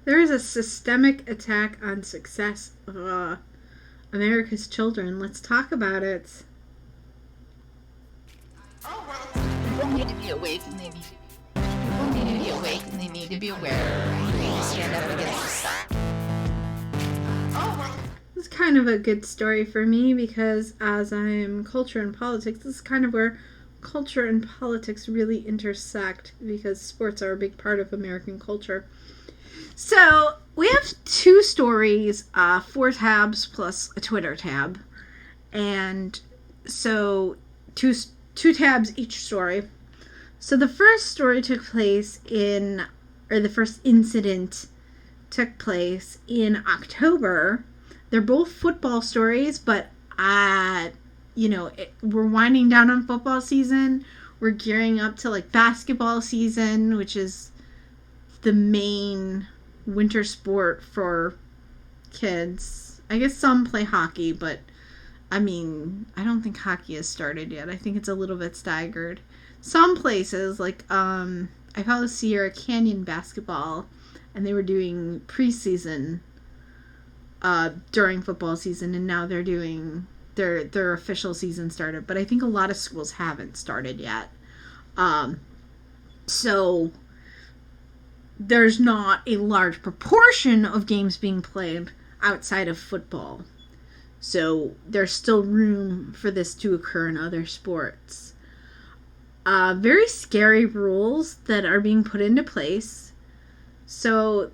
There is a systemic attack on success of America's children. Let's talk about it. Oh, well, people need to be awake and they need to be awake and they need to be aware. They need to stand up against society. Oh, well. This is kind of a good story for me because as I'm culture and politics, this is kind of where culture and politics really intersect because sports are a big part of American culture. So we have 2 stories, 4 tabs plus a Twitter tab. And so two tabs each story. So the first story took place the first incident took place in October. They're both football stories, but we're winding down on football season. We're gearing up to like basketball season, which is the main winter sport for kids. I guess some play hockey, but I don't think hockey has started yet. I think it's a little bit staggered. Some places, like, I followed Sierra Canyon basketball, and they were doing preseason during football season, and now they're doing their official season started. But I think a lot of schools haven't started yet. So there's not a large proportion of games being played outside of football. So there's still room for this to occur in other sports. Very scary rules that are being put into place. So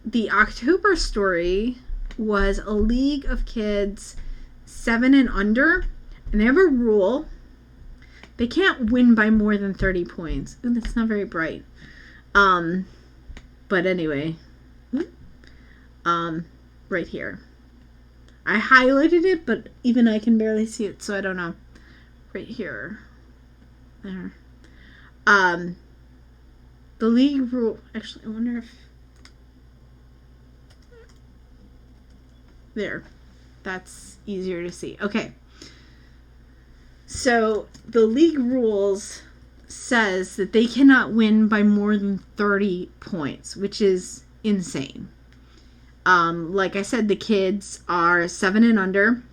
the October story was a league of kids 7 and under, and they have a rule. They can't win by more than 30 points. Ooh, that's not very bright. But anyway, right here. I highlighted it, but even I can barely see it, so I don't know. Right here. There. The league rule, actually, I wonder if, there. That's easier to see. Okay. So, the league rules says that they cannot win by more than 30 points, which is insane. Like I said, the kids are 7 and under,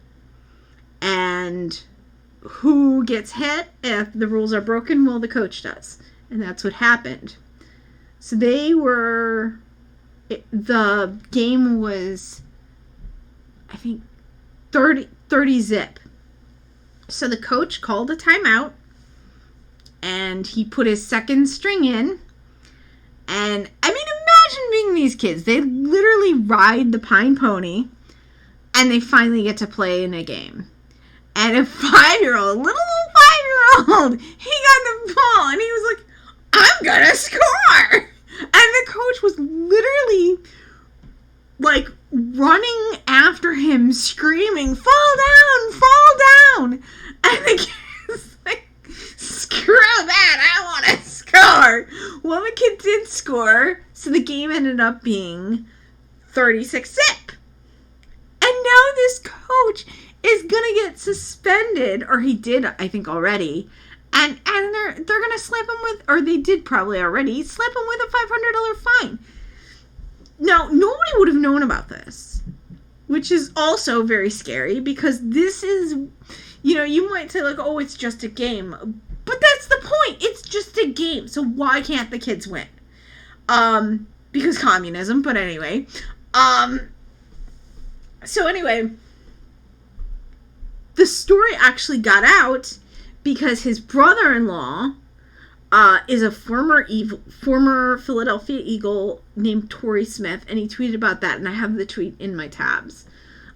and who gets hit if the rules are broken? Well, the coach does, and that's what happened. So the game was, I think, 30 zip. So the coach called a timeout, and he put his second string in. And, imagine being these kids. They literally ride the Pine Pony, and they finally get to play in a game. And a 5-year-old, little 5-year-old, he got the ball, and he was like, I'm gonna score! And the coach was literally, like, running after him, screaming, fall down, fall down! And the kid's like, screw that, I want to score! Well, the kid did score, so the game ended up being 36 zip. And now this coach is gonna get suspended, or he did, I think, already. And they're gonna slap him with, or they did probably already, slap him with a $500 fine. Now, nobody would have known about this, which is also very scary, because this is, you might say, like, oh, it's just a game. But that's the point. It's just a game. So why can't the kids win? Because communism, but anyway. So anyway, the story actually got out because his brother-in-law is a former Philadelphia Eagle named Torrey Smith, and he tweeted about that, and I have the tweet in my tabs.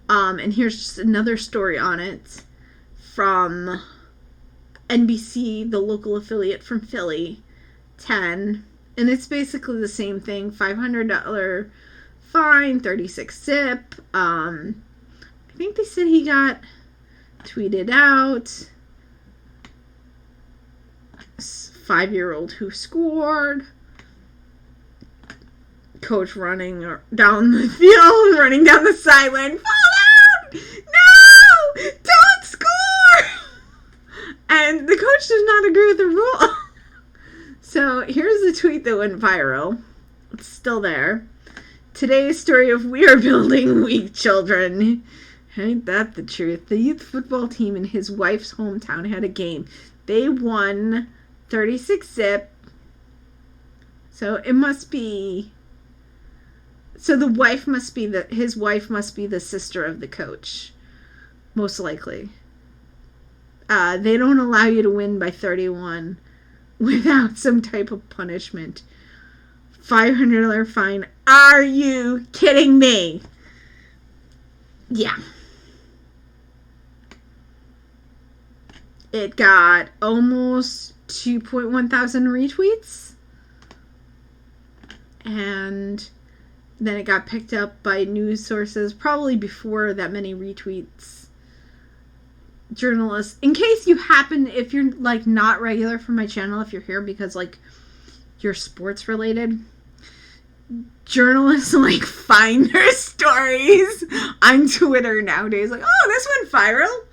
And here's just another story on it from NBC, the local affiliate from Philly, 10. And it's basically the same thing, $500 fine, 36 zip. I think they said he got tweeted out. 5-year-old who scored. Coach running down the field, running down the sideline. Fall out! No! Don't score! And the coach does not agree with the rule. So here's the tweet that went viral. It's still there. Today's story of We Are Building Weak Children. Ain't that the truth? The youth football team in his wife's hometown had a game. They won 36-zip. So it must be... So his wife must be the sister of the coach. Most likely. They don't allow you to win by 31 without some type of punishment. $500 fine. Are you kidding me? Yeah. It got almost 2.1 thousand retweets. And then it got picked up by news sources probably before that many retweets. Journalists, in case you happen, if you're like not regular for my channel, if you're here because like you're sports related, journalists like find their stories on Twitter nowadays. Like, oh, this went viral.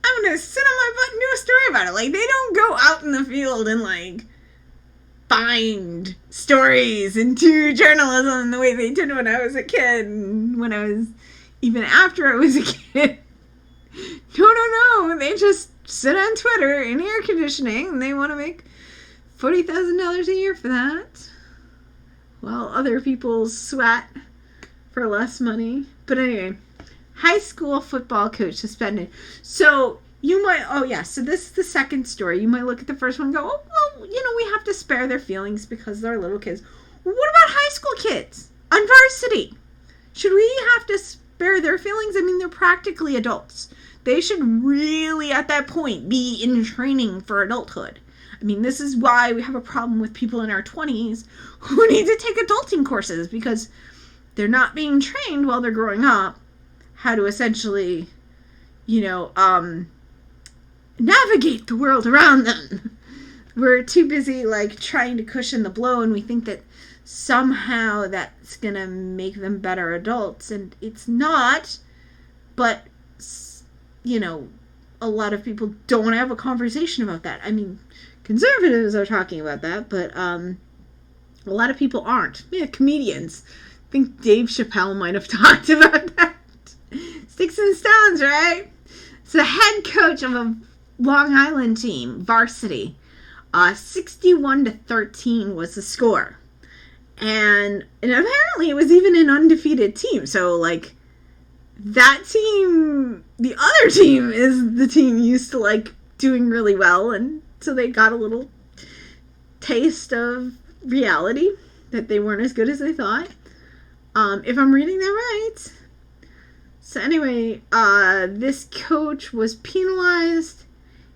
I'm gonna sit on my butt and do a story about it. Like, they don't go out in the field and like find stories into journalism the way they did when I was a kid, and when I was even after I was a kid. No. They just sit on Twitter in air conditioning, and they want to make $40,000 a year for that. While other people sweat for less money. But anyway, high school football coach suspended. So you might, so this is the second story. You might look at the first one and go, oh, well, we have to spare their feelings because they're little kids. What about high school kids on varsity? Should we have to spare their feelings? I mean, they're practically adults. They should really, at that point, be in training for adulthood. I mean, this is why we have a problem with people in our 20s who need to take adulting courses, because they're not being trained while they're growing up how to essentially, navigate the world around them. We're too busy, like, trying to cushion the blow, and we think that somehow that's going to make them better adults, and it's not. But, a lot of people don't want to have a conversation about that. I mean, conservatives are talking about that, but a lot of people aren't. Yeah, comedians. I think Dave Chappelle might have talked about that. Sticks and stones, right? So the head coach of a Long Island team, varsity, 61-13 was the score. And apparently it was even an undefeated team. So, like, that team, the other team is the team used to, like, doing really well, and so they got a little taste of reality that they weren't as good as they thought. If I'm reading that right. So anyway, this coach was penalized.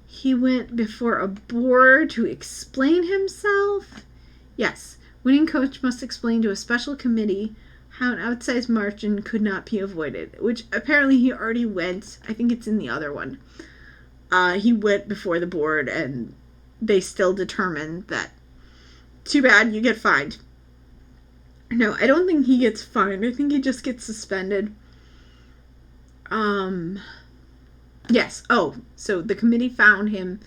He went before a board to explain himself. Yes, winning coach must explain to a special committee how an outsized margin could not be avoided, which apparently he already went. I think it's in the other one. He went before the board, and they still determined that, too bad, you get fined. No, I don't think he gets fined. I think he just gets suspended. Yes. Oh, so the committee found him.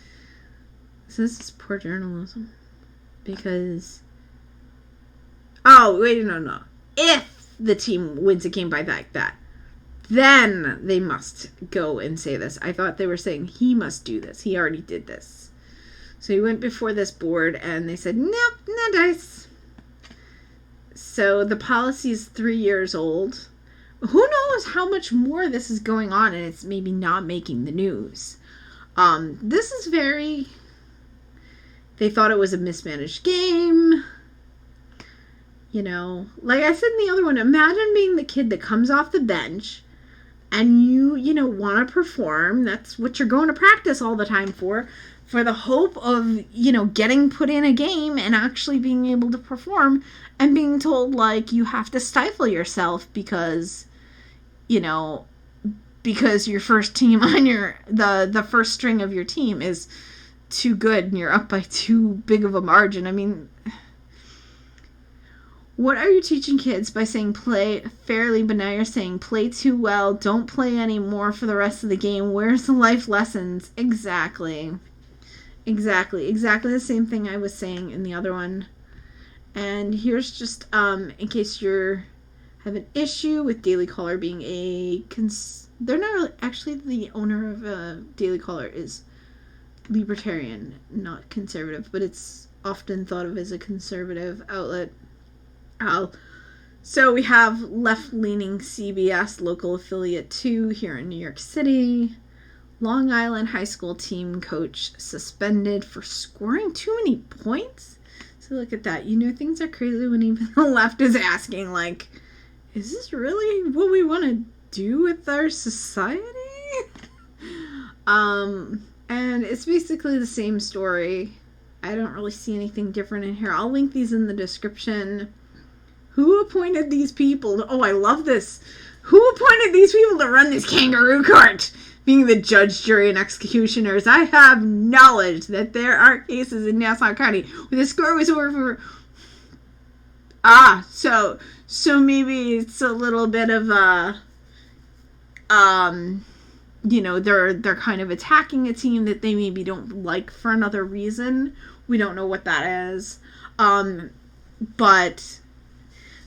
So this is poor journalism. Because... Oh, wait, no. If the team wins a game by that, then they must go and say this. I thought they were saying he must do this. He already did this. So he went before this board, and they said, nope, no dice. So the policy is 3 years old. Who knows how much more this is going on, and it's maybe not making the news. This is very... They thought it was a mismanaged game. Like I said in the other one, imagine being the kid that comes off the bench and you want to perform. That's what you're going to practice all the time for the hope of, getting put in a game and actually being able to perform, and being told, like, you have to stifle yourself because, because your first team on the first string of your team is too good and you're up by too big of a margin. I mean... What are you teaching kids by saying play fairly, but now you're saying play too well, don't play anymore for the rest of the game? Where's the life lessons? Exactly the same thing I was saying in the other one. And here's just, in case you're have an issue with Daily Caller being they're not really, actually the owner of Daily Caller is libertarian, not conservative, but it's often thought of as a conservative outlet. So we have left-leaning CBS local affiliate 2 here in New York City. Long Island high school team coach suspended for scoring too many points. So look at that. Things are crazy when even the left is asking, like, is this really what we want to do with our society? And it's basically the same story. I don't really see anything different in here. I'll link these in the description. Who appointed these people? Oh, I love this. Who appointed these people to run this kangaroo court? Being the judge, jury, and executioners, I have knowledge that there are cases in Nassau County where the score was over for... So maybe it's a little bit of a... they're kind of attacking a team that they maybe don't like for another reason. We don't know what that is. But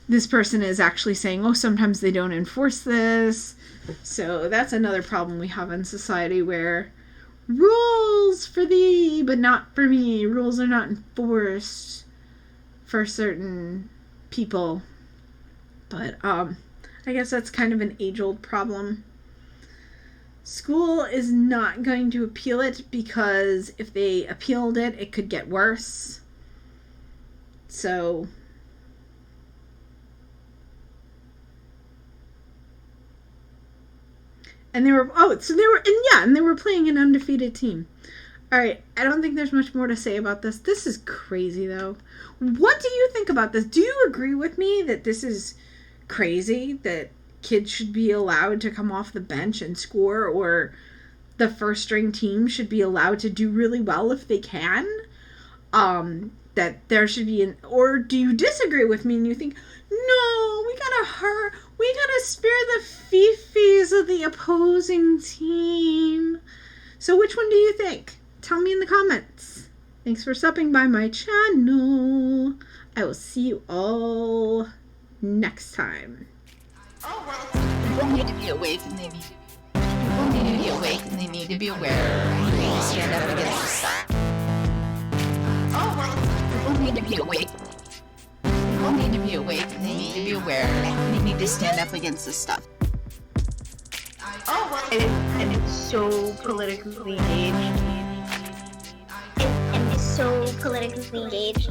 this person is actually saying, sometimes they don't enforce this. So that's another problem we have in society where rules for thee, but not for me. Rules are not enforced for certain people. But I guess that's kind of an age-old problem. School is not going to appeal it because if they appealed it, it could get worse. So... And they were playing an undefeated team. All right, I don't think there's much more to say about this. This is crazy, though. What do you think about this? Do you agree with me that this is crazy, that kids should be allowed to come off the bench and score, or the first-string team should be allowed to do really well if they can? That there should be or do you disagree with me and you think, no, we gotta spare the fifis of the opposing team? So which one do you think? Tell me in the comments. Thanks for stopping by my channel. I will see you all next time. People need to be awake and they need to be awake and they need to be aware. They need to stand up against the stuff. People need to be awake. People need to be awake and they need to be aware. They need to stand up against this stuff. And it's so politically engaged. And it's so politically engaged.